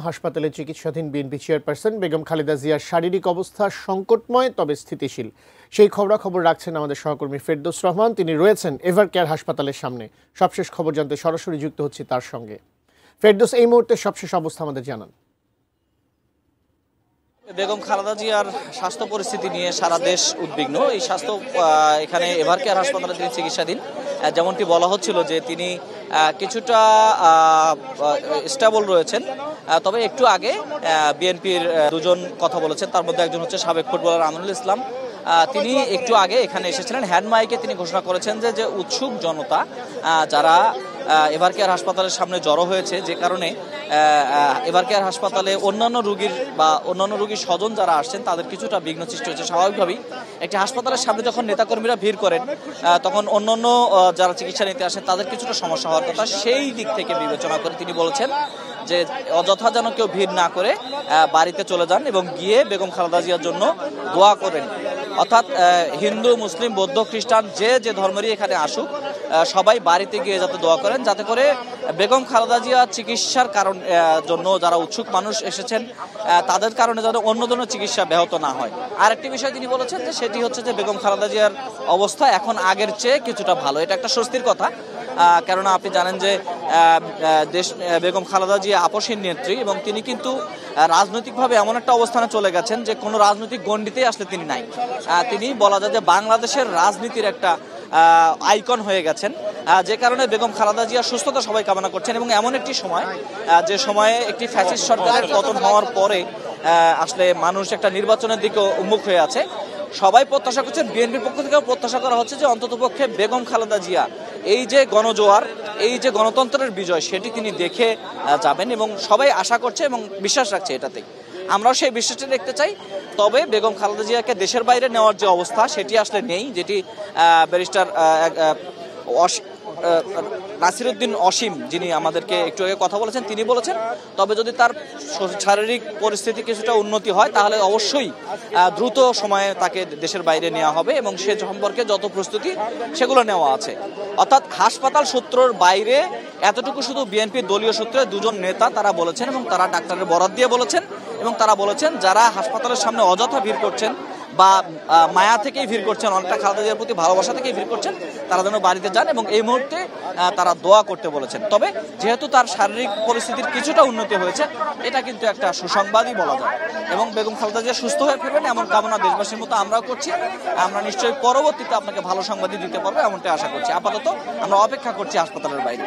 হাসপাতালে চিকিৎসাধীন BNP chairperson Begum Khaleda জিয়ার শারীরিক অবস্থা সংকটময় তবে স্থিতিশীল। সেই খবরাখবর রাখছেন আমাদের সহকর্মী ফেরদৌস রহমান। তিনি রয়েছেন এভারকেয়ার হাসপাতালের সামনে। সবশেষ খবর জানতে সরাসরি যুক্ত হচ্ছি তার সঙ্গে। ফেরদৌস, এই মুহূর্তে সবশেষ অবস্থা আমাদের জানান। বেগম খালেদা জিয়ার স্বাস্থ্য পরিস্থিতি নিয়ে সারা দেশ উদ্বিগ্ন। এই স্বাস্থ্য এখানে এভারকেয়ার হাসপাতালে তিনি চিকিৎসাধীন। যেমনটি বলা হচ্ছিল যে তিনি কিছুটা স্টেবল রয়েছেন, তবে একটু আগে বিএনপির দুজন কথা বলেছেন, তার মধ্যে একজন হচ্ছে সাবেক ফুটবলার আমিনুল ইসলাম। তিনি একটু আগে এখানে এসেছিলেন। হ্যান্ড মাইকে তিনি ঘোষণা করেছেন যে উৎসুক জনতা যারা এভারকেয়ার হাসপাতালের সামনে জড়ো হয়েছে, যে কারণে এভারকেয়ার হাসপাতালে অন্যান্য রোগীর স্বজন যারা আসছেন তাদের কিছুটা বিঘ্ন সৃষ্টি হয়েছে। স্বাভাবিকভাবেই একটি হাসপাতালের সামনে যখন নেতাকর্মীরা ভিড় করেন তখন অন্যান্য যারা চিকিৎসা নিতে আসেন তাদের কিছুটা সমস্যা হওয়ার কথা। সেই দিক থেকে বিবেচনা করে তিনি বলেছেন যে অযথা যেন কেউ ভিড় না করে বাড়িতে চলে যান এবং গিয়ে বেগম খালেদা জিয়ার জন্য দোয়া করেন। অর্থাৎ হিন্দু, মুসলিম, বৌদ্ধ, খ্রিস্টান যে ধর্মেরই এখানে আসুক, সবাই বাড়িতে গিয়ে যাতে দোয়া করেন, যাতে করে বেগম খালেদা জিয়া চিকিৎসার জন্য যারা উৎসুক মানুষ এসেছেন তাদের কারণে যেন অন্য ধরনের চিকিৎসা ব্যাহত না হয়। আরেকটি বিষয় তিনি বলেছেন যে সেটি হচ্ছে যে বেগম খালেদা জিয়ার অবস্থা এখন আগের চেয়ে কিছুটা ভালো। এটা একটা স্বস্তির কথা, কেননা আপনি জানেন যে বেগম খালেদা জিয়া আপসীন নেত্রী এবং তিনি কিন্তু রাজনৈতিকভাবে এমন একটা অবস্থানে চলে গেছেন যে কোনো রাজনৈতিক গণ্ডিতেই আসলে তিনি নাই। তিনি বলা যায় যে বাংলাদেশের রাজনীতির একটা আইকন হয়ে গেছেন, যে কারণে বেগম খালেদা জিয়া সুস্থতা সবাই কামনা করছেন। এবং এমন একটি সময়, যে সময়ে একটি ফ্যাসিস্ট সরকারের পতন হওয়ার পরে আসলে মানুষ একটা নির্বাচনের দিকে উন্মুখ হয়ে আছে। সবাই প্রত্যাশা করছেন, বিএনপির পক্ষ থেকেও প্রত্যাশা করা হচ্ছে যে অন্ততপক্ষে বেগম খালেদা জিয়া এই যে গণজোয়ার, এই যে গণতন্ত্রের বিজয়, সেটি তিনি দেখে যাবেন এবং সবাই আশা করছে এবং বিশ্বাস রাখছে এটাতেই। আমরাও সেই বিশ্বাসটা দেখতে চাই। তবে বেগম খালেদা জিয়াকে দেশের বাইরে নেওয়ার যে অবস্থা সেটি আসলে নেই, যেটি ব্যারিস্টার নাসিরউদ্দিন অসীম, যিনি আমাদেরকে একটু আগে কথা বলেছেন, তিনি বলেছেন তবে যদি তার শারীরিক পরিস্থিতি কিছুটা উন্নতি হয় তাহলে অবশ্যই দ্রুত সময়ে তাকে দেশের বাইরে নেওয়া হবে এবং সে সম্পর্কে যত প্রস্তুতি সেগুলো নেওয়া আছে। অর্থাৎ হাসপাতাল সূত্রের বাইরে এতটুকু শুধু বিএনপির দলীয় সূত্রে দুজন নেতা তারা বলেছেন এবং তারা ডাক্তারের বরাত দিয়ে বলেছেন এবং তারা বলেছেন যারা হাসপাতালের সামনে অযথা ভিড় করছেন বা মায়া থেকেই ভিড় করছেন, অনেকটা খালেদা জিয়ার প্রতি ভালোবাসা থেকেই ভিড় করছেন, তারা যেন বাড়িতে যান এবং এই মুহূর্তে তারা দোয়া করতে বলেছেন। তবে যেহেতু তার শারীরিক পরিস্থিতির কিছুটা উন্নতি হয়েছে, এটা কিন্তু একটা সুসংবাদই বলা যায় এবং বেগম খালেদা জিয়া সুস্থ হয়ে ফিরবেন এমন কামনা দেশবাসীর মতো আমরাও করছি। আমরা নিশ্চয়ই পরবর্তীতে আপনাকে ভালো সংবাদই দিতে পারবো এমনটাই আশা করছি। আপাতত আমরা অপেক্ষা করছি হাসপাতালের বাইরে।